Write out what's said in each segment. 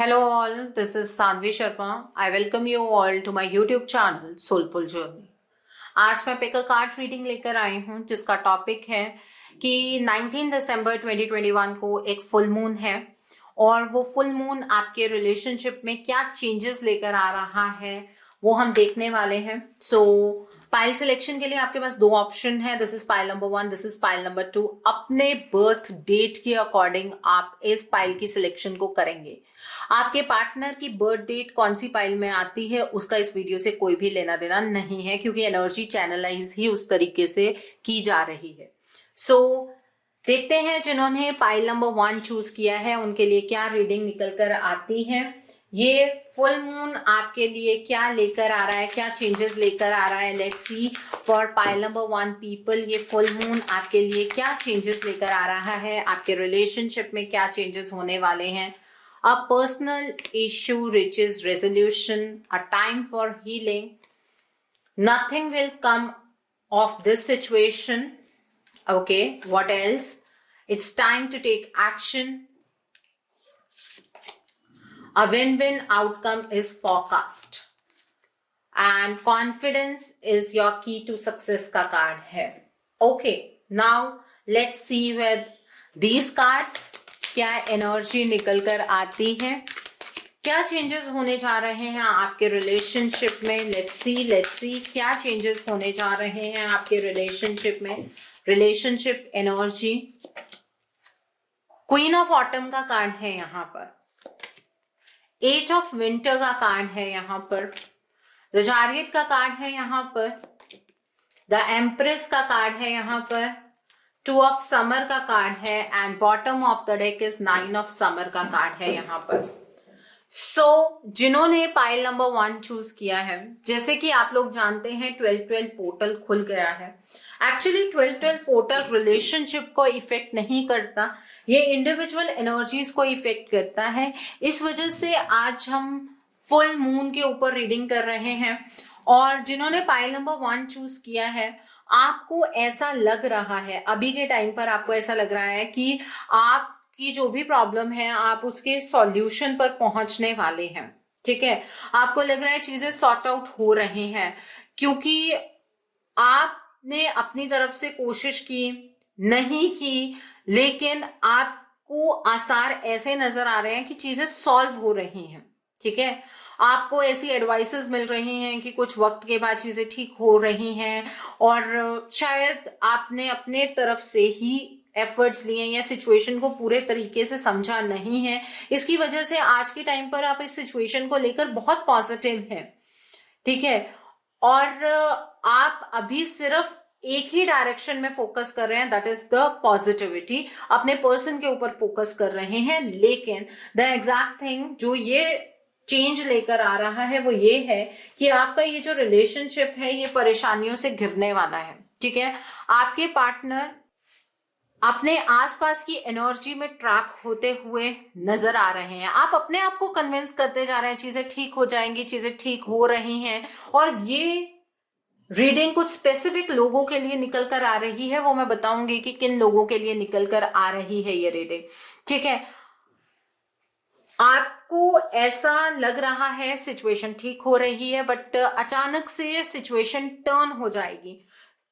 Hello all, this is Sanvi Sharma. I welcome you all to my YouTube channel Soulful Journey. आज मैं pick a card reading लेकर आई हूँ जिसका topic है कि 19 दिसंबर 2021 को एक फुल मून है और वो फुल मून आपके रिलेशनशिप में क्या चेंजेस लेकर आ रहा है वो हम देखने वाले हैं. सो पाइल सिलेक्शन के लिए आपके पास दो ऑप्शन है. This is pile number 1, this is pile number 2. अपने बर्थ डेट के अकॉर्डिंग आप इस पाइल की सिलेक्शन को करेंगे. आपके पार्टनर की बर्थ डेट कौन सी पाइल में आती है उसका इस वीडियो से कोई भी लेना देना नहीं है क्योंकि एनर्जी चैनलाइज ही उस तरीके से की जा रही है. सो देखते हैं जिन्होंने पाइल नंबर 1 चूज किया है उनके लिए क्या रीडिंग निकल कर आती है. ये फुल मून आपके लिए क्या लेकर आ रहा है, क्या चेंजेस लेकर आ रहा है. Let's C for pile number 1 people, ये फुल मून आपके लिए क्या चेंजेस लेकर आ रहा है, आपके रिलेशनशिप में क्या चेंजेस होने वाले हैं. A personal issue reaches resolution, a time for healing. Nothing will come of this situation. Okay, what else? It's time to take action. A win-win outcome is forecast. And confidence is your key to success का card है. Okay, now let's see with these cards क्या energy निकल कर आती है, क्या changes होने जा रहे हैं आपके रिलेशनशिप में. लेट्स सी क्या चेंजेस होने जा रहे हैं आपके रिलेशनशिप में. Relationship energy. Queen of autumn का कार्ड है यहाँ पर. एज ऑफ विंटर का कार्ड है यहाँ पर. द चैरियट का कार्ड है यहाँ पर. द एम्प्रेस का कार्ड है यहाँ पर. 2 ऑफ समर का कार्ड है and bottom of the deck is 9 of summer का कार्ड है यहाँ पर. सो जिन्होंने पाइल नंबर 1 चूज किया है, जैसे कि आप लोग जानते हैं 12-12 पोर्टल खुल गया है. एक्चुअली 12-12 पोर्टल रिलेशनशिप को इफेक्ट नहीं करता, ये इंडिविजुअल एनर्जीज को इफेक्ट करता है. इस वजह से आज हम फुल मून के ऊपर रीडिंग कर रहे हैं. और जिन्होंने पाइल नंबर 1 चूज किया है, आपको ऐसा लग रहा है अभी के टाइम पर, आपको ऐसा लग रहा है कि आपकी जो भी प्रॉब्लम है आप उसके सॉल्यूशन पर पहुंचने वाले हैं. ठीक है, आपको लग रहा है चीजें सॉर्ट आउट हो रही हैं क्योंकि आपने अपनी तरफ से कोशिश की नहीं की, लेकिन आपको आसार ऐसे नजर आ रहे हैं कि चीजें सॉल्व हो रही हैं. ठीक है, आपको ऐसी एडवाइसेस मिल रही हैं कि कुछ वक्त के बाद चीजें ठीक हो रही हैं और शायद आपने अपने तरफ से ही एफर्ट्स लिए या सिचुएशन को पूरे तरीके से समझा नहीं है. इसकी वजह से आज के टाइम पर आप इस सिचुएशन को लेकर बहुत पॉजिटिव हैं. ठीक है, और आप अभी सिर्फ एक ही डायरेक्शन में फोकस कर रहे हैं, दैट इज द पॉजिटिविटी. अपने पर्सन के ऊपर फोकस कर रहे हैं. लेकिन द एग्जैक्ट थिंग जो ये चेंज लेकर आ रहा है वो ये है कि आपका ये जो रिलेशनशिप है ये परेशानियों से घिरने वाला है. ठीक है, आपके पार्टनर अपने आसपास की एनर्जी में ट्रैप होते हुए नजर आ रहे हैं. आप अपने आप को कन्विंस करते जा रहे हैं चीजें ठीक हो जाएंगी, चीजें ठीक हो रही हैं. और ये रीडिंग कुछ स्पेसिफिक लोगों के लिए निकल कर आ रही है, वो मैं बताऊंगी कि किन लोगों के लिए निकल कर आ रही है ये रीडिंग. ठीक है, आपको ऐसा लग रहा है सिचुएशन ठीक हो रही है बट अचानक से सिचुएशन टर्न हो जाएगी.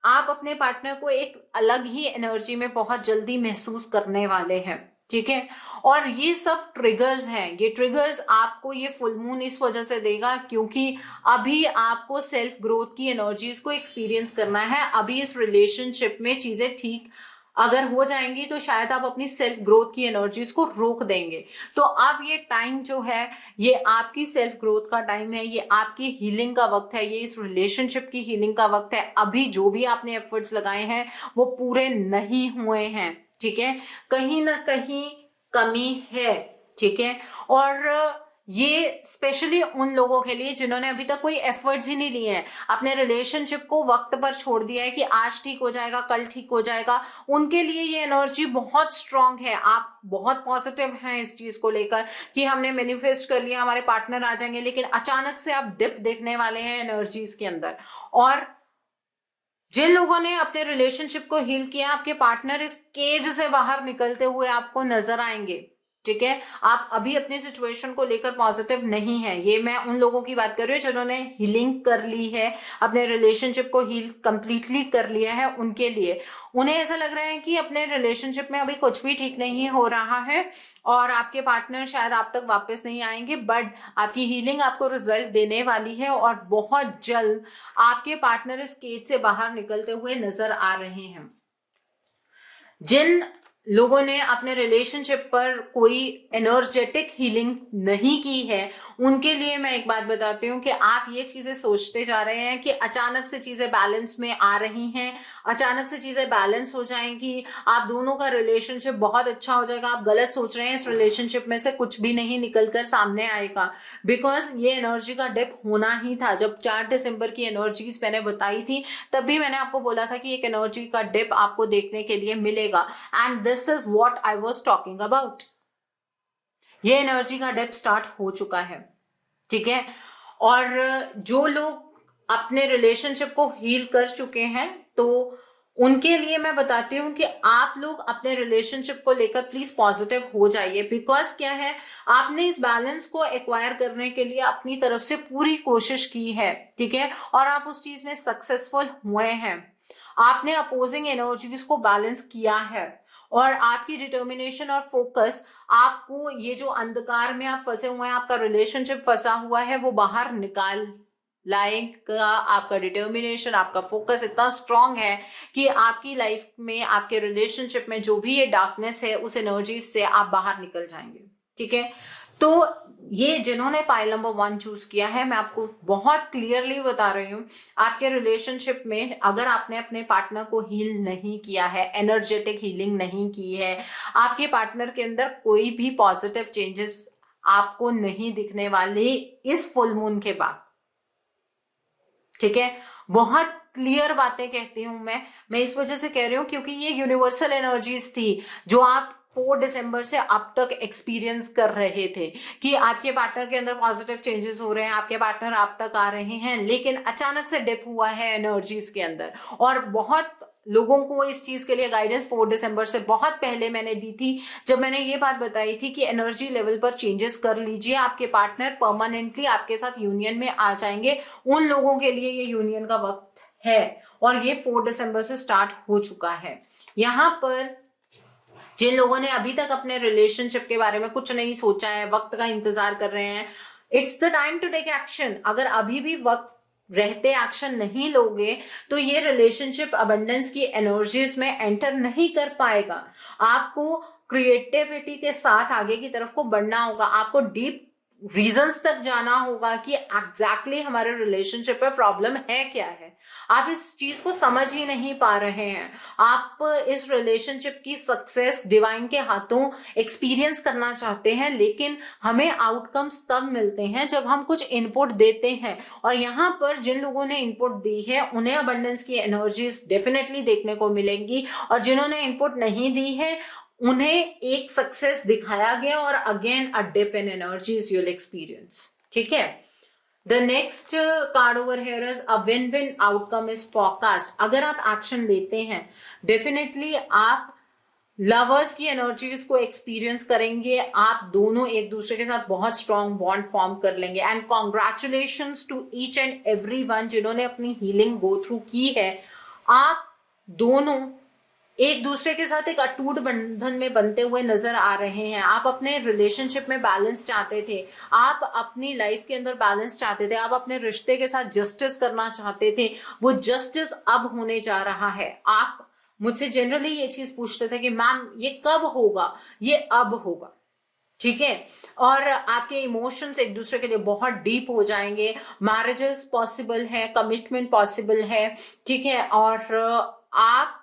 आप अपने पार्टनर को एक अलग ही एनर्जी में बहुत जल्दी महसूस करने वाले हैं. ठीक है, और ये सब ट्रिगर्स हैं. ये ट्रिगर्स आपको ये फुल मून इस वजह से देगा क्योंकि अभी आपको सेल्फ ग्रोथ की एनर्जीज को एक्सपीरियंस करना है. अभी इस रिलेशनशिप में चीजें ठीक अगर हो जाएंगी तो शायद आप अपनी सेल्फ ग्रोथ की एनर्जीज को रोक देंगे. तो अब ये टाइम जो है ये आपकी सेल्फ ग्रोथ का टाइम है, ये आपकी हीलिंग का वक्त है, ये इस रिलेशनशिप की हीलिंग का वक्त है. अभी जो भी आपने एफर्ट्स लगाए हैं वो पूरे नहीं हुए हैं. ठीक है, कहीं ना कहीं कमी है. ठीक है, और ये स्पेशली उन लोगों के लिए जिन्होंने अभी तक कोई एफर्ट्स ही नहीं लिए हैं, अपने रिलेशनशिप को वक्त पर छोड़ दिया है कि आज ठीक हो जाएगा, कल ठीक हो जाएगा. उनके लिए ये एनर्जी बहुत स्ट्रांग है. आप बहुत पॉजिटिव हैं इस चीज को लेकर कि हमने मैनिफेस्ट कर लिया, हमारे पार्टनर आ जाएंगे. लेकिन अचानक से आप डिप देखने वाले हैं एनर्जीज के अंदर. और जिन लोगों ने अपने रिलेशनशिप को हील किया, आपके पार्टनर इस केज से बाहर निकलते हुए आपको नजर आएंगे. ठीक है, आप अभी अपनी सिचुएशन को लेकर पॉजिटिव नहीं है। ये मैं उन लोगों की बात कर रही हूँ जिन्होंने हीलिंग कर ली है, अपने रिलेशनशिप को हील कंप्लीटली कर लिया है। उनके लिए उन्हें ऐसा लग रहा है कि अपने रिलेशनशिप में अभी कुछ भी ठीक नहीं हो रहा है और आपके पार्टनर शायद आप तक वापस नहीं आएंगे, बट आपकी हीलिंग आपको रिजल्ट देने वाली है और बहुत जल्द आपके पार्टनर इस केज से बाहर निकलते हुए नजर आ रहे हैं। जिन लोगों ने अपने रिलेशनशिप पर कोई एनर्जेटिक हीलिंग नहीं की है, उनके लिए मैं एक बात बताती हूँ कि आप ये चीजें सोचते जा रहे हैं कि अचानक से चीजें बैलेंस में आ रही हैं, अचानक से चीजें बैलेंस हो जाएंगी, आप दोनों का रिलेशनशिप बहुत अच्छा हो जाएगा। आप गलत सोच रहे हैं, इस रिलेशनशिप में से कुछ भी नहीं निकलकर सामने आएगा, बिकॉज ये एनर्जी का डिप होना ही था। जब 4 दिसंबर की एनर्जीज मैंने बताई थी, तब भी मैंने आपको बोला था कि एक एनर्जी का डिप आपको देखने के लिए मिलेगा, and this is what I was talking about. ये एनर्जी का डिप स्टार्ट हो चुका है, ठीक है। और जो लोग अपने रिलेशनशिप को हील कर चुके हैं, तो उनके लिए मैं बताती हूँ कि आप लोग अपने रिलेशनशिप को लेकर प्लीज पॉजिटिव हो जाइए, बिकॉज क्या है, आपने इस बैलेंस को एक्वायर करने के लिए अपनी तरफ से पूरी कोशिश की है, ठीक है, और आप उस चीज में सक्सेसफुल हुए हैं। आपने अपोजिंग एनर्जीज को बैलेंस किया है और आपकी डिटर्मिनेशन और फोकस आपको ये जो अंधकार में आप फंसे हुए हैं, आपका रिलेशनशिप फंसा हुआ है, वो बाहर निकाल लाएगा। आपका डिटर्मिनेशन, आपका फोकस इतना स्ट्रांग है कि आपकी लाइफ में, आपके रिलेशनशिप में जो भी ये डार्कनेस है, उस एनर्जी से आप बाहर निकल जाएंगे, ठीक है। तो ये जिन्होंने पाइल नंबर 1 चूज किया है, मैं आपको बहुत क्लियरली बता रही हूँ, आपके रिलेशनशिप में अगर आपने अपने पार्टनर को हील नहीं किया है, एनर्जेटिक हीलिंग नहीं की है, आपके पार्टनर के अंदर कोई भी पॉजिटिव चेंजेस आपको नहीं दिखने वाले इस फुल मून के बाद, ठीक है। बहुत क्लियर बातें कहती हूं मैं इस वजह से कह रही हूं क्योंकि ये यूनिवर्सल एनर्जीज थी जो आप 4 दिसंबर से अब तक एक्सपीरियंस कर रहे थे कि आपके पार्टनर के अंदर पॉजिटिव चेंजेस हो रहे हैं, आपके पार्टनर आप तक आ रहे हैं, लेकिन अचानक से डिप हुआ है एनर्जीज के अंदर। और बहुत लोगों को इस चीज के लिए गाइडेंस 4 दिसंबर से बहुत पहले मैंने दी थी, जब मैंने ये बात बताई थी कि एनर्जी लेवल पर चेंजेस कर लीजिए, आपके पार्टनर परमानेंटली आपके साथ यूनियन में आ जाएंगे। उन लोगों के लिए ये यूनियन का वक्त है और ये 4 दिसंबर से स्टार्ट हो चुका है। यहाँ पर जिन लोगों ने अभी तक अपने रिलेशनशिप के बारे में कुछ नहीं सोचा है, वक्त का इंतजार कर रहे हैं, it's the time to take action. अगर अभी भी वक्त रहते एक्शन नहीं लोगे तो ये रिलेशनशिप अबंडेंस की एनर्जीज में एंटर नहीं कर पाएगा। आपको क्रिएटिविटी के साथ आगे की तरफ को बढ़ना होगा, आपको डीप रीजंस तक जाना होगा कि एग्जैक्टली हमारे रिलेशनशिप में प्रॉब्लम है क्या है। आप इस चीज को समझ ही नहीं पा रहे हैं। आप इस रिलेशनशिप की सक्सेस डिवाइन के हाथों एक्सपीरियंस करना चाहते हैं, लेकिन हमें आउटकम्स तब मिलते हैं जब हम कुछ इनपुट देते हैं। और यहाँ पर जिन लोगों ने इनपुट दी है उन्हें अबंडेंस की एनर्जीज डेफिनेटली देखने को मिलेंगी, और जिन्होंने इनपुट नहीं दी है उन्हें एक सक्सेस दिखाया गया और again a dip in energies you will experience, ठीक है। The next card over here is a win win outcome is forecast. अगर आप एक्शन लेते हैं, डेफिनेटली आप लवर्स की एनर्जीज को एक्सपीरियंस करेंगे, आप दोनों एक दूसरे के साथ बहुत स्ट्रॉन्ग बॉन्ड फॉर्म कर लेंगे। And congratulations to each and everyone जिन्होंने अपनी हीलिंग गो थ्रू की है। आप दोनों एक दूसरे के साथ एक अटूट बंधन में बनते हुए नजर आ रहे हैं। आप अपने रिलेशनशिप में बैलेंस चाहते थे, आप अपनी लाइफ के अंदर बैलेंस चाहते थे, आप अपने रिश्ते के साथ जस्टिस करना चाहते थे, वो जस्टिस अब होने जा रहा है। आप मुझसे जनरली ये चीज पूछते थे कि मैम ये कब होगा, ये अब होगा, ठीक है। और आपके इमोशंस एक दूसरे के लिए बहुत डीप हो जाएंगे, मैरिजेस पॉसिबल है, कमिटमेंट पॉसिबल है, ठीक है। और आप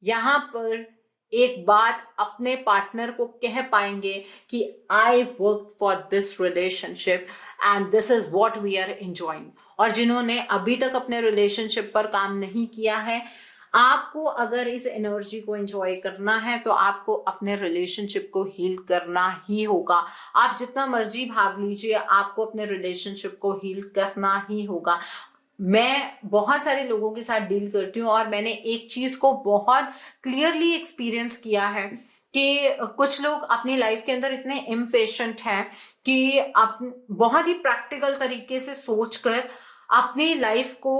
यहां पर एक बात अपने पार्टनर को कह पाएंगे कि I work for this relationship and this is what we are enjoying. और जिन्होंने अभी तक अपने रिलेशनशिप पर काम नहीं किया है, आपको अगर इस एनर्जी को एंजॉय करना है तो आपको अपने रिलेशनशिप को हील करना ही होगा। आप जितना मर्जी भाग लीजिए, आपको अपने रिलेशनशिप को हील करना ही होगा। मैं बहुत सारे लोगों के साथ डील करती हूँ और मैंने एक चीज को बहुत क्लियरली एक्सपीरियंस किया है कि कुछ लोग अपनी लाइफ के अंदर इतने इम्पेशेंट हैं कि आप बहुत ही प्रैक्टिकल तरीके से सोचकर अपनी लाइफ को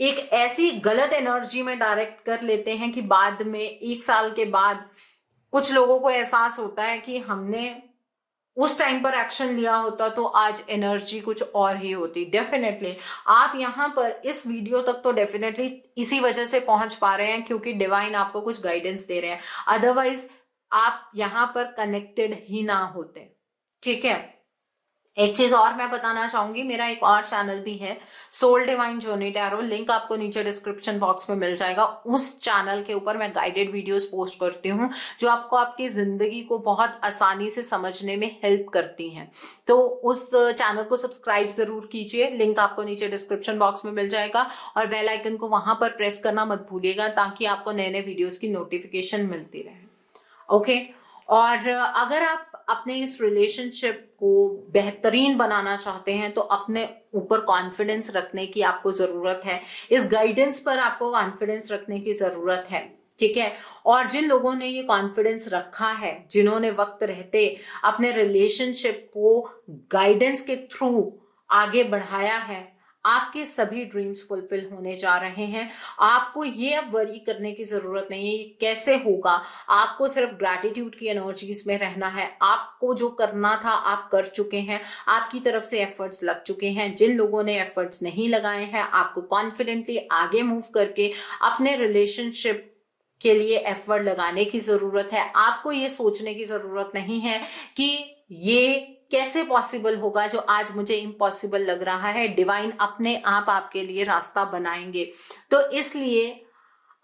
एक ऐसी गलत एनर्जी में डायरेक्ट कर लेते हैं कि बाद में 1 साल के बाद कुछ लोगों को एहसास होता है कि हमने उस टाइम पर एक्शन लिया होता तो आज एनर्जी कुछ और ही होती। डेफिनेटली आप यहाँ पर इस वीडियो तक तो डेफिनेटली इसी वजह से पहुंच पा रहे हैं क्योंकि डिवाइन आपको कुछ गाइडेंस दे रहे हैं, अदरवाइज आप यहाँ पर कनेक्टेड ही ना होते। ठीक है, एक चीज और मैं बताना चाहूंगी, मेरा एक और चैनल भी है soul divine journey tarot, link आपको नीचे डिस्क्रिप्शन बॉक्स में मिल जाएगा। उस चैनल के ऊपर मैं गाइडेड वीडियोस पोस्ट करती हूँ जो आपको आपकी जिंदगी को बहुत आसानी से समझने में हेल्प करती हैं। तो उस चैनल को सब्सक्राइब जरूर कीजिए, लिंक आपको नीचे डिस्क्रिप्शन बॉक्स में मिल जाएगा और बेल आइकन को वहां पर प्रेस करना मत भूलिएगा ताकि आपको नए नए वीडियोज की नोटिफिकेशन मिलती रहे। ओके, और अगर आप अपने इस रिलेशनशिप को बेहतरीन बनाना चाहते हैं तो अपने ऊपर कॉन्फिडेंस रखने की आपको जरूरत है, इस गाइडेंस पर आपको कॉन्फिडेंस रखने की जरूरत है। ठीक है, और जिन लोगों ने ये कॉन्फिडेंस रखा है, जिन्होंने वक्त रहते अपने रिलेशनशिप को गाइडेंस के थ्रू आगे बढ़ाया है, आपके सभी ड्रीम्स फुलफिल होने जा रहे हैं। आपको ये अब वरी करने की जरूरत नहीं है ये कैसे होगा, आपको सिर्फ ग्रैटिट्यूड की एनर्जीज में रहना है। आपको जो करना था आप कर चुके हैं, आपकी तरफ से एफर्ट्स लग चुके हैं। जिन लोगों ने एफर्ट्स नहीं लगाए हैं, आपको कॉन्फिडेंटली आगे मूव करके अपने रिलेशनशिप के लिए एफर्ट लगाने की जरूरत है। आपको ये सोचने की जरूरत नहीं है कि ये कैसे पॉसिबल होगा, जो आज मुझे इम्पॉसिबल लग रहा है डिवाइन अपने आप आपके लिए रास्ता बनाएंगे। तो इसलिए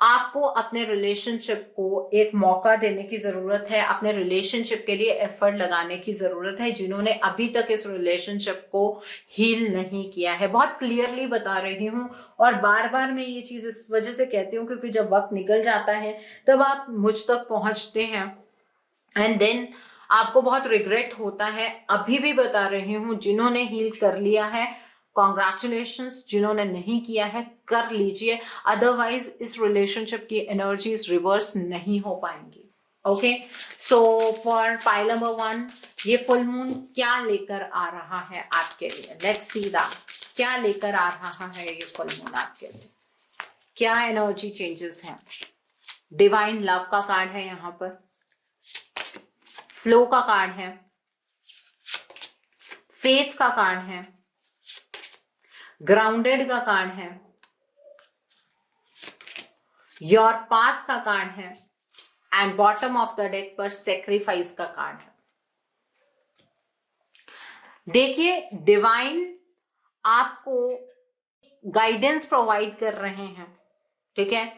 आपको अपने रिलेशनशिप को एक मौका देने की जरूरत है, अपने रिलेशनशिप के लिए एफर्ट लगाने की जरूरत है। जिन्होंने अभी तक इस रिलेशनशिप को हील नहीं किया है, बहुत क्लियरली बता रही हूँ और बार बार मैं ये चीज इस वजह से कहती हूँ क्योंकि जब वक्त निकल जाता है तब आप मुझ तक पहुंचते हैं एंड देन आपको बहुत रिग्रेट होता है। अभी भी बता रही हूं, जिन्होंने हील कर लिया है कॉन्ग्रेचुलेशंस, जिन्होंने नहीं किया है कर लीजिए, अदरवाइज इस रिलेशनशिप की एनर्जीज रिवर्स नहीं हो पाएंगी। Okay, so for pile number 1 ये फुल मून क्या लेकर आ रहा है आपके लिए, लेट्स सी दैट। क्या लेकर आ रहा है ये फुल मून आपके लिए, क्या एनर्जी चेंजेस हैं। डिवाइन लव का कार्ड है यहाँ पर, फ्लो का कार्ड है, फेथ का कार्ड है, ग्राउंडेड का कार्ड है, योर पाथ का कार्ड है and bottom of the deck पर सेक्रीफाइस का कार्ड है। देखिए, डिवाइन आपको गाइडेंस प्रोवाइड कर रहे हैं। ठीक है,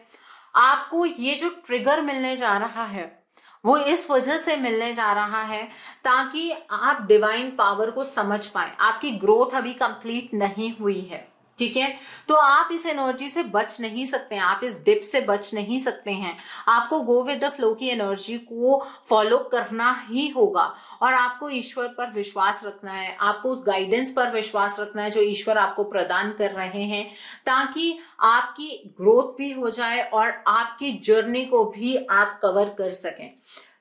आपको ये जो ट्रिगर मिलने जा रहा है वो इस वजह से मिलने जा रहा है ताकि आप डिवाइन पावर को समझ पाए। आपकी ग्रोथ अभी कंप्लीट नहीं हुई है। ठीक है, तो आप इस एनर्जी से बच नहीं सकते हैं, आप इस डिप से बच नहीं सकते हैं। आपको गो विद द फ्लो की एनर्जी को फॉलो करना ही होगा और आपको ईश्वर पर विश्वास रखना है, आपको उस गाइडेंस पर विश्वास रखना है जो ईश्वर आपको प्रदान कर रहे हैं, ताकि आपकी ग्रोथ भी हो जाए और आपकी जर्नी को भी आप कवर कर सकें।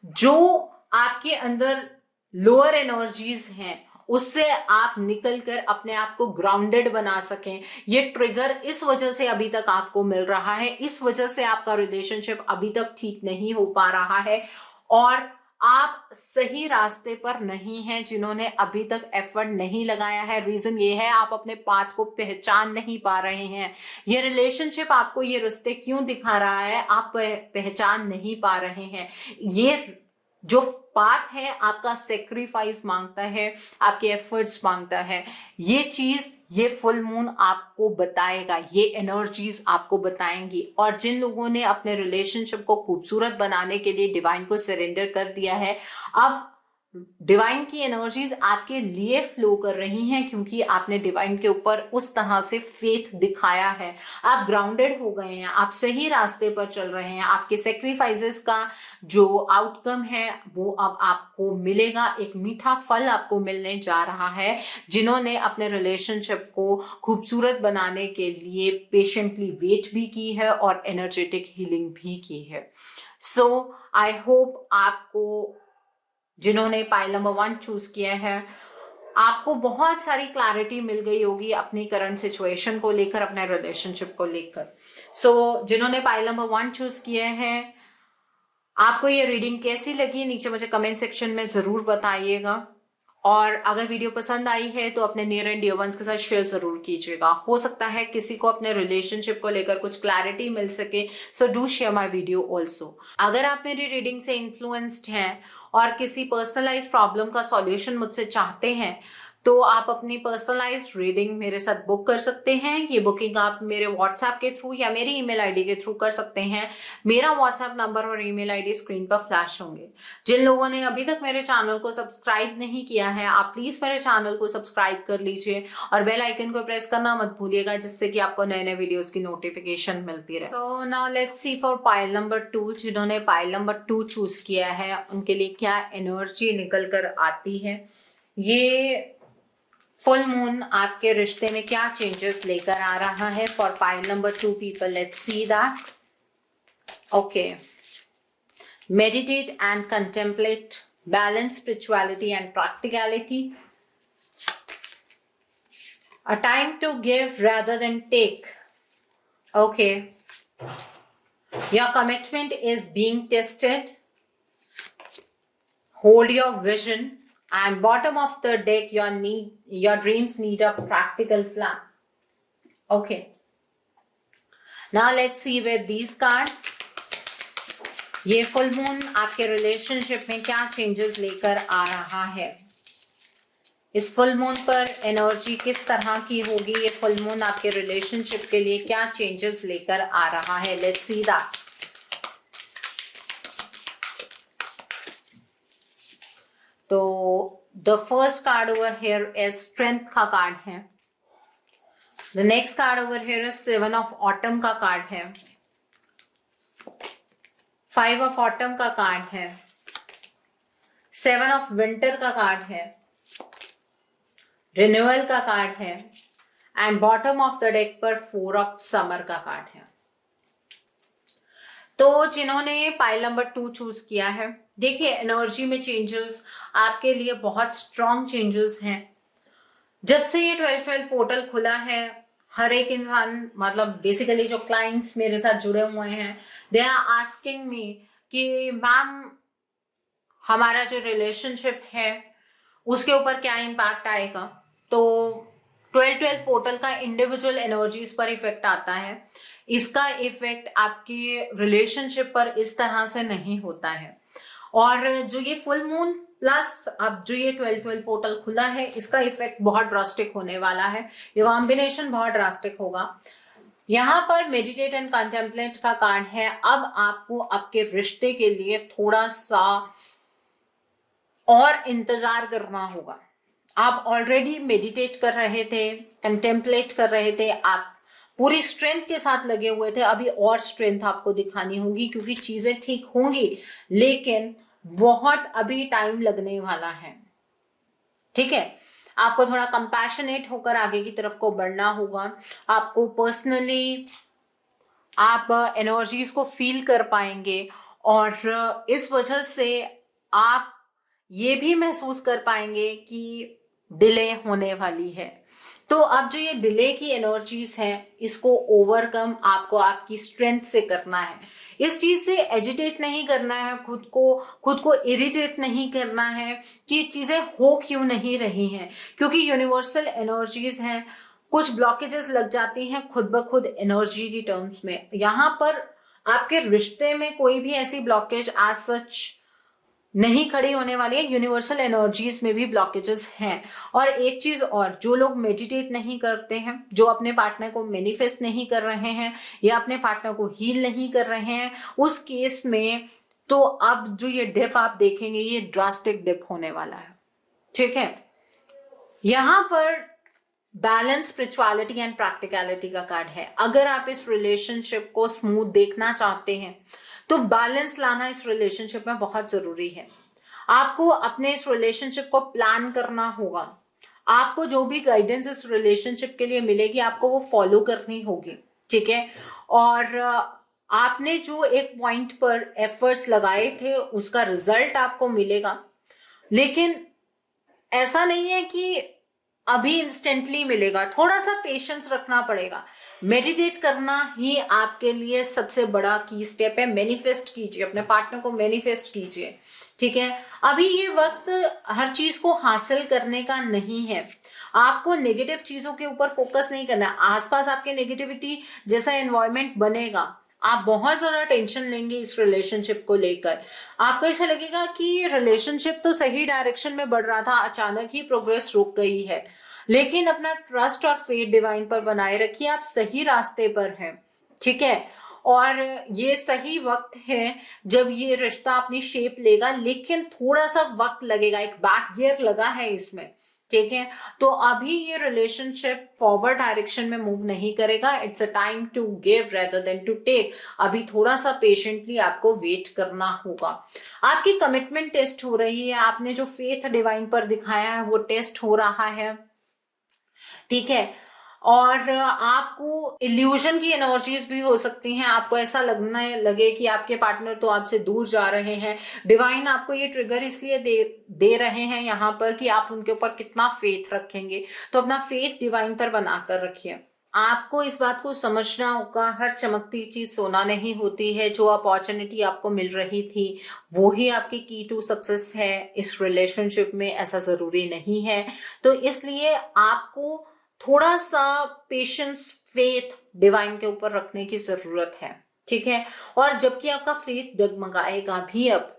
जो आपके अंदर लोअर एनर्जीज हैं उससे आप निकलकर अपने आप को ग्राउंडेड बना सकें। ये ट्रिगर इस वजह से अभी तक आपको मिल रहा है, इस वजह से आपका रिलेशनशिप अभी तक ठीक नहीं हो पा रहा है और आप सही रास्ते पर नहीं हैं। जिन्होंने अभी तक एफर्ट नहीं लगाया है, रीजन ये है आप अपने पाथ को पहचान नहीं पा रहे हैं। ये रिलेशनशिप आपको ये रास्ते क्यों दिखा रहा है, आप पहचान नहीं पा रहे हैं। ये जो पाथ है आपका सेक्रीफाइस मांगता है, आपके एफर्ट्स मांगता है। ये चीज ये फुल मून आपको बताएगा, ये एनर्जीज आपको बताएंगी। और जिन लोगों ने अपने रिलेशनशिप को खूबसूरत बनाने के लिए डिवाइन को सरेंडर कर दिया है, अब डिवाइन की एनर्जीज आपके लिए फ्लो कर रही हैं, क्योंकि आपने डिवाइन के ऊपर उस तरह से फेथ दिखाया है। आप ग्राउंडेड हो गए हैं, आप सही रास्ते पर चल रहे हैं। आपके सेक्रीफाइसेस का जो आउटकम है वो अब आपको मिलेगा, एक मीठा फल आपको मिलने जा रहा है। जिन्होंने अपने रिलेशनशिप को खूबसूरत बनाने के लिए पेशेंटली वेट भी की है और एनर्जेटिक हीलिंग भी की है। सो आई होप आपको, जिन्होंने पाइल नंबर 1 चूज किया है, आपको बहुत सारी क्लैरिटी मिल गई होगी अपनी करंट सिचुएशन को लेकर, अपने रिलेशनशिप को लेकर। सो जिन्होंने पाइल नंबर 1 चूज किया है, आपको ये रीडिंग कैसी लगी नीचे मुझे कमेंट सेक्शन में जरूर बताइएगा। और अगर वीडियो पसंद आई है तो अपने नियर एंड डियर वंस के साथ शेयर जरूर कीजिएगा। हो सकता है किसी को अपने रिलेशनशिप को लेकर कुछ क्लैरिटी मिल सके, so do share my video also. अगर आप मेरी रीडिंग से इन्फ्लुएंस्ड हैं और किसी पर्सनलाइज प्रॉब्लम का सॉल्यूशन मुझसे चाहते हैं, तो आप अपनी पर्सनलाइज रीडिंग मेरे साथ बुक कर सकते हैं। ये बुकिंग आप मेरे व्हाट्सएप के थ्रू या मेरी ईमेल आईडी के थ्रू कर सकते हैं। मेरा व्हाट्सएप नंबर और ईमेल आईडी स्क्रीन पर फ्लैश होंगे। जिन लोगों ने अभी तक मेरे चैनल को सब्सक्राइब नहीं किया है, आप प्लीज मेरे चैनल को सब्सक्राइब कर लीजिए और बेल आइकन को प्रेस करना मत भूलिएगा, जिससे कि आपको नए नए वीडियोस की नोटिफिकेशन मिलती रहे। So now let's see for pile number 2। जिन्होंने पाइल नंबर 2 चूज किया है उनके लिए क्या एनर्जी निकल कर आती है। ये फुल मून आपके रिश्ते में क्या चेंजेस लेकर आ रहा है for pile number 2 people. Let's see that. Okay, meditate and contemplate, balance spirituality and practicality, a time to give rather than take. Okay, your commitment is being tested. Hold your vision. And bottom of the deck, your dreams need a practical plan. Okay. Now let's see with these cards. ये full moon आपके relationship में क्या changes लेकर आ रहा है। इस full moon पर एनर्जी किस तरह की होगी। ये फुल मून आपके रिलेशनशिप के लिए क्या चेंजेस लेकर आ रहा है। Let's see that. तो the first card over here is strength का कार्ड है। The next card over here is 7 of autumn का कार्ड है। 5 ऑफ ऑटम का कार्ड है। 7 ऑफ विंटर का कार्ड है। रिन्यूअल का कार्ड है। And bottom of the deck पर 4 ऑफ समर का कार्ड है। तो जिन्होंने पाइल नंबर 2 चूज किया है, देखिए एनर्जी में चेंजेस आपके लिए बहुत स्ट्रॉन्ग चेंजेस हैं। जब से ये 12-12 पोर्टल खुला है, हर एक इंसान, मतलब बेसिकली जो क्लाइंट्स मेरे साथ जुड़े हुए हैं, दे आर आस्किंग मी कि मैम हमारा जो रिलेशनशिप है उसके ऊपर क्या इम्पैक्ट आएगा। तो 12-12 पोर्टल का इंडिविजुअल एनर्जीज पर इफेक्ट आता है। इसका इफेक्ट आपके रिलेशनशिप पर इस तरह से नहीं होता है। और जो ये फुल मून प्लस अब जो ये 12-12 पोर्टल खुला है, इसका इफेक्ट बहुत ड्रास्टिक होने वाला है। ये कॉम्बिनेशन बहुत ड्रास्टिक होगा। यहाँ पर मेडिटेट एंड कंटेम्पलेट का कार्ड है। अब आपको आपके रिश्ते के लिए थोड़ा सा और इंतजार करना होगा। आप ऑलरेडी मेडिटेट कर रहे थे, कंटेम्पलेट कर रहे थे, आप पूरी स्ट्रेंथ के साथ लगे हुए थे। अभी और स्ट्रेंथ आपको दिखानी होगी, क्योंकि चीजें ठीक होंगी, लेकिन बहुत अभी टाइम लगने वाला है। ठीक है, आपको थोड़ा कंपैशनेट होकर आगे की तरफ को बढ़ना होगा। आपको पर्सनली आप एनर्जीज को फील कर पाएंगे और इस वजह से आप ये भी महसूस कर पाएंगे कि डिले होने वाली है। तो अब जो ये डिले की एनर्जीज हैं, इसको ओवरकम आपको आपकी स्ट्रेंथ से करना है। इस चीज से एजिटेट नहीं करना है, खुद को इरिटेट नहीं करना है कि चीजें हो क्यों नहीं रही हैं, क्योंकि यूनिवर्सल एनर्जीज हैं। कुछ ब्लॉकेजेस लग जाती हैं खुद ब खुद एनर्जी की टर्म्स में। यहाँ पर आपके रिश्ते में कोई भी ऐसी ब्लॉकेज एज सच नहीं खड़ी होने वाली है। यूनिवर्सल एनर्जीज में भी ब्लॉकेजेस हैं। और एक चीज और, जो लोग मेडिटेट नहीं करते हैं, जो अपने पार्टनर को मैनिफेस्ट नहीं कर रहे हैं या अपने पार्टनर को हील नहीं कर रहे हैं, उस केस में तो अब जो ये डिप आप देखेंगे ये ड्रास्टिक डिप होने वाला है, ठीक है। यहां पर बैलेंस, स्पिरिचुअलिटी एंड प्रैक्टिकलिटी का कार्ड है। अगर आप इस रिलेशनशिप को स्मूथ देखना चाहते हैं तो बैलेंस लाना इस रिलेशनशिप में बहुत जरूरी है। आपको अपने इस रिलेशनशिप को प्लान करना होगा। आपको जो भी गाइडेंस इस रिलेशनशिप के लिए मिलेगी आपको वो फॉलो करनी होगी, ठीक है। और आपने जो एक पॉइंट पर एफर्ट्स लगाए थे उसका रिजल्ट आपको मिलेगा, लेकिन ऐसा नहीं है कि अभी इंस्टेंटली मिलेगा। थोड़ा सा पेशेंस रखना पड़ेगा। मेडिटेट करना ही आपके लिए सबसे बड़ा की स्टेप है। मैनिफेस्ट कीजिए, अपने पार्टनर को मैनिफेस्ट कीजिए, ठीक है। अभी ये वक्त हर चीज को हासिल करने का नहीं है। आपको नेगेटिव चीजों के ऊपर फोकस नहीं करना है। आसपास आपके नेगेटिविटी जैसा एनवायरमेंट बनेगा, आप बहुत ज्यादा टेंशन लेंगे इस रिलेशनशिप को लेकर। आपको ऐसा लगेगा कि रिलेशनशिप तो सही डायरेक्शन में बढ़ रहा था, अचानक ही प्रोग्रेस रुक गई है। लेकिन अपना ट्रस्ट और फेथ डिवाइन पर बनाए रखिए, आप सही रास्ते पर हैं, ठीक है। और ये सही वक्त है जब ये रिश्ता अपनी शेप लेगा, लेकिन थोड़ा सा वक्त लगेगा, एक बैक गियर लगा है इसमें, ठीक है। तो अभी ये रिलेशनशिप फॉरवर्ड डायरेक्शन में मूव नहीं करेगा। It's a time to give rather than to take. अभी थोड़ा सा पेशेंटली आपको वेट करना होगा। आपकी कमिटमेंट टेस्ट हो रही है, आपने जो फेथ डिवाइन पर दिखाया है वो टेस्ट हो रहा है, ठीक है। और आपको इल्यूजन की एनर्जीज भी हो सकती हैं। आपको ऐसा लगने लगे कि आपके पार्टनर तो आपसे दूर जा रहे हैं। डिवाइन आपको ये ट्रिगर इसलिए दे रहे हैं यहाँ पर कि आप उनके ऊपर कितना फेथ रखेंगे। तो अपना फेथ डिवाइन पर बनाकर रखिए। आपको इस बात को समझना होगा, हर चमकती चीज सोना नहीं होती है। जो अपॉर्चुनिटी आपको मिल रही थी वो ही आपकी की टू सक्सेस है इस रिलेशनशिप में, ऐसा जरूरी नहीं है। तो इसलिए आपको थोड़ा सा पेशेंस, फेथ डिवाइन के ऊपर रखने की जरूरत है, ठीक है। और जबकि आपका फेथ डगमगाएगा भी अब,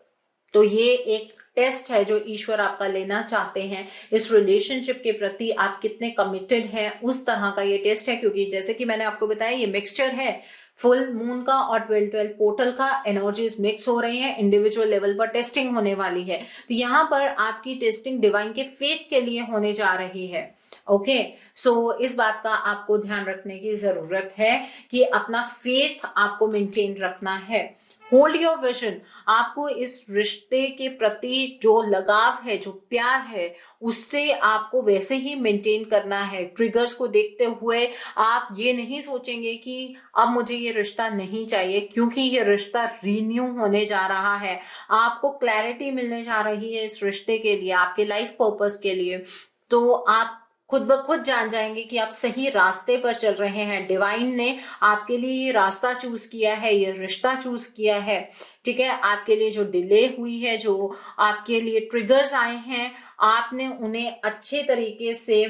तो ये एक टेस्ट है जो ईश्वर आपका लेना चाहते हैं। इस रिलेशनशिप के प्रति आप कितने कमिटेड हैं, उस तरह का ये टेस्ट है। क्योंकि जैसे कि मैंने आपको बताया ये मिक्सचर है फुल मून का और 12-12 पोर्टल का। एनर्जीज मिक्स हो रही हैं, इंडिविजुअल लेवल पर टेस्टिंग होने वाली है। तो यहाँ पर आपकी टेस्टिंग डिवाइन के फेथ के लिए होने जा रही है, ओके। सो इस बात का आपको ध्यान रखने की जरूरत है कि अपना फेथ आपको मेंटेन रखना है। Hold your vision. आपको इस रिश्ते के प्रति जो लगाव है, जो प्यार है, उससे आपको वैसे ही मेंटेन करना है। ट्रिगर्स को देखते हुए आप ये नहीं सोचेंगे कि अब मुझे ये रिश्ता नहीं चाहिए, क्योंकि ये रिश्ता रीन्यू होने जा रहा है। आपको क्लैरिटी मिलने जा रही है इस रिश्ते के लिए, आपके लाइफ पर्पस के लिए। तो आप खुद ब खुद जान जाएंगे कि आप सही रास्ते पर चल रहे हैं। डिवाइन ने आपके लिए ये रास्ता चूज किया है, ये रिश्ता चूज किया है, ठीक है। आपके लिए जो डिले हुई है, जो आपके लिए ट्रिगर्स आए हैं, आपने उन्हें अच्छे तरीके से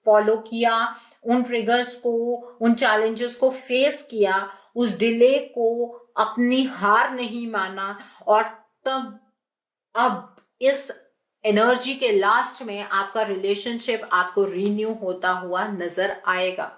फॉलो किया, उन ट्रिगर्स को, उन चैलेंजेस को फेस किया, उस डिले को अपनी हार नहीं माना। और तब अब इस एनर्जी के लास्ट में आपका रिलेशनशिप आपको रीन्यू होता हुआ नजर आएगा।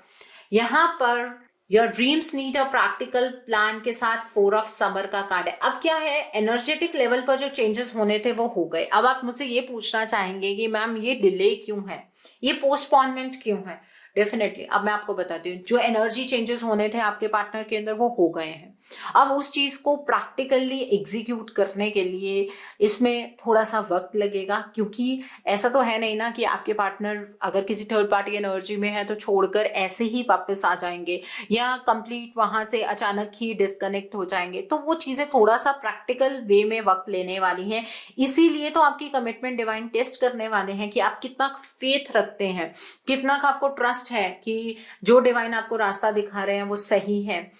यहाँ per your dreams need a practical plan के साथ 4 ऑफ समर का कार्ड है। अब क्या है, एनर्जेटिक लेवल पर जो चेंजेस होने थे वो हो गए। अब आप मुझसे ये पूछना चाहेंगे कि मैम ये डिले क्यों है, ये पोस्टपोनमेंट क्यों है। डेफिनेटली अब मैं आपको बताती हूँ, जो एनर्जी चेंजेस होने थे आपके पार्टनर के अंदर वो हो गए हैं। अब उस चीज को प्रैक्टिकली एग्जीक्यूट करने के लिए इसमें थोड़ा सा वक्त लगेगा। क्योंकि ऐसा तो है नहीं ना कि आपके पार्टनर अगर किसी थर्ड पार्टी एनर्जी में है तो छोड़कर ऐसे ही वापस आ जाएंगे या कंप्लीट वहां से अचानक ही डिस्कनेक्ट हो जाएंगे। तो वो चीजें थोड़ा सा प्रैक्टिकल वे में वक्त लेने वाली हैं। इसीलिए तो आपकी कमिटमेंट डिवाइन टेस्ट करने वाले हैं कि आप कितना फेथ रखते हैं, कितना का आपको ट्रस्ट है कि जो डिवाइन आपको रास्ता दिखा रहे हैं वो सही है।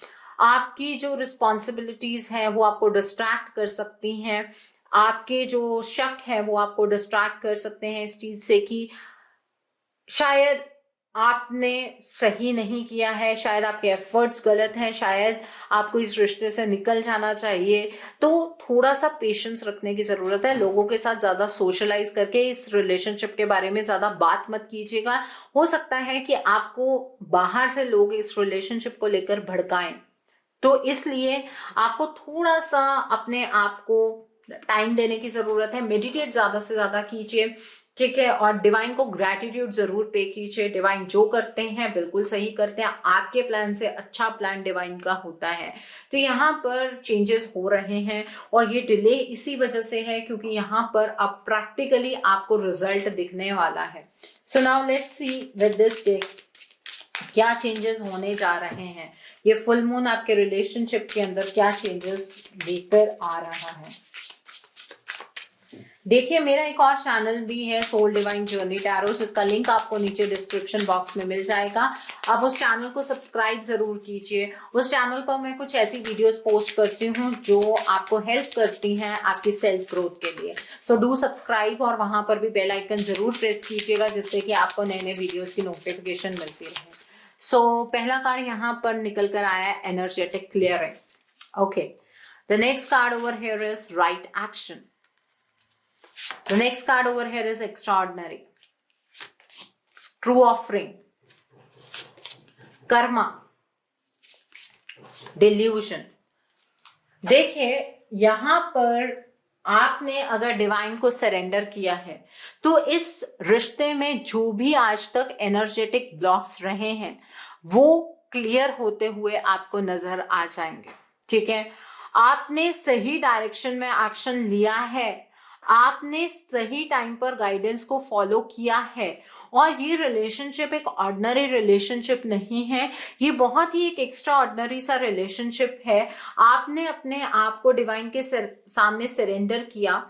आपकी जो रिस्पॉन्सिबिलिटीज हैं वो आपको डिस्ट्रैक्ट कर सकती हैं। आपके जो शक है वो आपको डिस्ट्रैक्ट कर सकते हैं इस चीज से कि शायद आपने सही नहीं किया है, शायद आपके एफर्ट्स गलत हैं, शायद आपको इस रिश्ते से निकल जाना चाहिए। तो थोड़ा सा पेशेंस रखने की जरूरत है। लोगों के साथ ज्यादा सोशलाइज करके इस रिलेशनशिप के बारे में ज्यादा बात मत कीजिएगा। हो सकता है कि आपको बाहर से लोग इस रिलेशनशिप को लेकर भड़काएं, तो इसलिए आपको थोड़ा सा अपने आप को टाइम देने की जरूरत है। मेडिटेट ज्यादा से ज्यादा कीजिए, ठीक है, और डिवाइन को ग्रैटिट्यूड जरूर पे कीजिए। डिवाइन जो करते हैं बिल्कुल सही करते हैं, आपके प्लान से अच्छा प्लान डिवाइन का होता है। तो यहाँ पर चेंजेस हो रहे हैं और ये डिले इसी वजह से है क्योंकि यहाँ पर अब प्रैक्टिकली आपको रिजल्ट दिखने वाला है। So now let's see with this deck क्या चेंजेस होने जा रहे हैं। ये फुल मून आपके रिलेशनशिप के अंदर क्या चेंजेस लेकर आ रहा है। देखिए मेरा एक और चैनल भी है सोल डिवाइन जर्नी टैरो, जिसका लिंक आपको नीचे डिस्क्रिप्शन बॉक्स में मिल जाएगा। आप उस चैनल को सब्सक्राइब जरूर कीजिए। उस चैनल पर मैं कुछ ऐसी वीडियोस पोस्ट करती हूँ जो आपको हेल्प करती हैं आपकी सेल्फ ग्रोथ के लिए। सो डू सब्सक्राइब और वहां पर भी बेल आइकन जरूर प्रेस कीजिएगा जिससे कि आपको नए नए वीडियोस की नोटिफिकेशन मिलती रहे। सो पहला कार्ड यहाँ पर निकल कर आया है energetic clearing. Okay, the next card over here is right action. The next card over here is extraordinary, true offering, karma, delusion। देखिए यहां पर आपने अगर डिवाइन को सरेंडर किया है तो इस रिश्ते में जो भी आज तक एनर्जेटिक ब्लॉक्स रहे हैं वो क्लियर होते हुए आपको नजर आ जाएंगे, ठीक है। आपने सही डायरेक्शन में एक्शन लिया है, आपने सही टाइम पर गाइडेंस को फॉलो किया है और ये रिलेशनशिप एक ऑर्डिनरी रिलेशनशिप नहीं है, ये बहुत ही एक एक्स्ट्रा ऑर्डिनरी सा रिलेशनशिप है। आपने अपने आप को डिवाइन के सामने सरेंडर किया।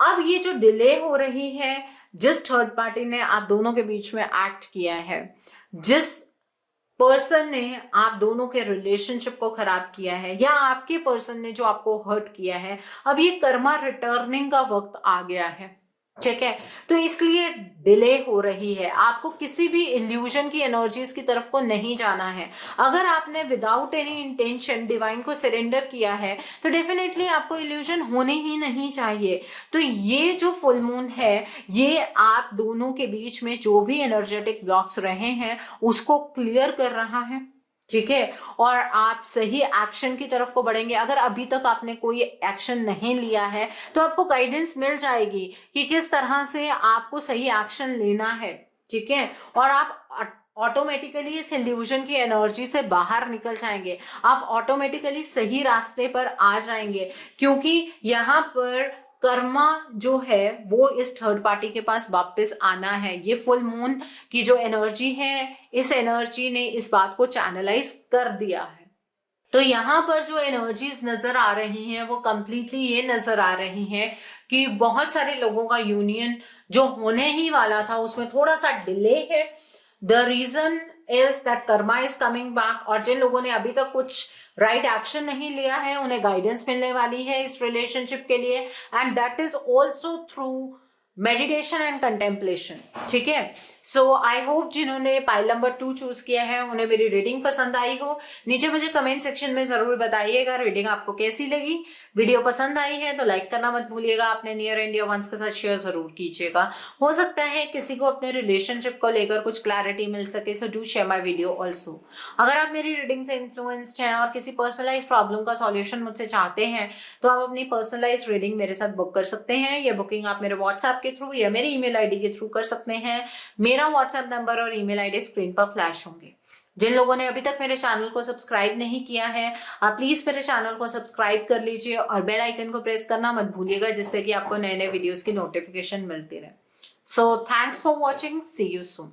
अब ये जो डिले हो रही है, जिस थर्ड पार्टी ने आप दोनों के बीच में एक्ट किया है, जिस पर्सन ने आप दोनों के रिलेशनशिप को खराब किया है या आपके पर्सन ने जो आपको हर्ट किया है, अब ये कर्मा रिटर्निंग का वक्त आ गया है, ठीक है। तो इसलिए डिले हो रही है। आपको किसी भी इल्यूजन की एनर्जीज की तरफ को नहीं जाना है। अगर आपने विदाउट एनी इंटेंशन डिवाइन को सरेंडर किया है तो डेफिनेटली आपको इल्यूजन होनी ही नहीं चाहिए। तो ये जो फुल मून है ये आप दोनों के बीच में जो भी एनर्जेटिक ब्लॉक्स रहे हैं उसको क्लियर कर रहा है, ठीक है, और आप सही एक्शन की तरफ को बढ़ेंगे। अगर अभी तक आपने कोई एक्शन नहीं लिया है तो आपको गाइडेंस मिल जाएगी कि किस तरह से आपको सही एक्शन लेना है, ठीक है, और आप ऑटोमेटिकली इस इल्यूजन की एनर्जी से बाहर निकल जाएंगे। आप ऑटोमेटिकली सही रास्ते पर आ जाएंगे क्योंकि यहाँ पर कर्मा जो है वो इस थर्ड पार्टी के पास वापस आना है। ये फुल मून की जो एनर्जी है, इस एनर्जी ने इस बात को चैनलाइज कर दिया है। तो यहाँ पर जो एनर्जीज नजर आ रही हैं वो कंप्लीटली ये नजर आ रही हैं कि बहुत सारे लोगों का यूनियन जो होने ही वाला था उसमें थोड़ा सा डिले है। The reason is that karma is coming back, और जिन लोगों ने अभी तक कुछ राइट एक्शन नहीं लिया है उन्हें गाइडेंस मिलने वाली है इस रिलेशनशिप के लिए, and that is also through meditation and contemplation, ठीक है। सो आई होप जिन्होंने पाइल नंबर 2 चूज किया है उन्हें मेरी रीडिंग पसंद आई हो। नीचे मुझे कमेंट सेक्शन में जरूर बताइएगा रीडिंग आपको कैसी लगी। वीडियो पसंद आई है तो लाइक करना मत भूलिएगा, अपने नियर एंड डियर वंस के साथ शेयर जरूर कीजिएगा। हो सकता है किसी को अपने रिलेशनशिप को लेकर कुछ क्लैरिटी मिल सके, so do share my video also. अगर आप मेरी रीडिंग से इन्फ्लुएंस्ड हैं और किसी पर्सनलाइज प्रॉब्लम का सॉल्यूशन मुझसे चाहते हैं तो आप अपनी पर्सनलाइज रीडिंग मेरे साथ बुक कर सकते हैं। ये बुकिंग आप मेरे व्हाट्सएप के थ्रू या मेरी ईमेल आईडी के थ्रू कर सकते हैं। मेरा व्हाट्सएप नंबर और ईमेल आईडी स्क्रीन पर फ्लैश होंगे। जिन लोगों ने अभी तक मेरे चैनल को सब्सक्राइब नहीं किया है आप प्लीज मेरे चैनल को सब्सक्राइब कर लीजिए और बेल आइकन को प्रेस करना मत भूलिएगा जिससे कि आपको नए नए वीडियोस की नोटिफिकेशन मिलती रहे। So thanks for watching, see you soon.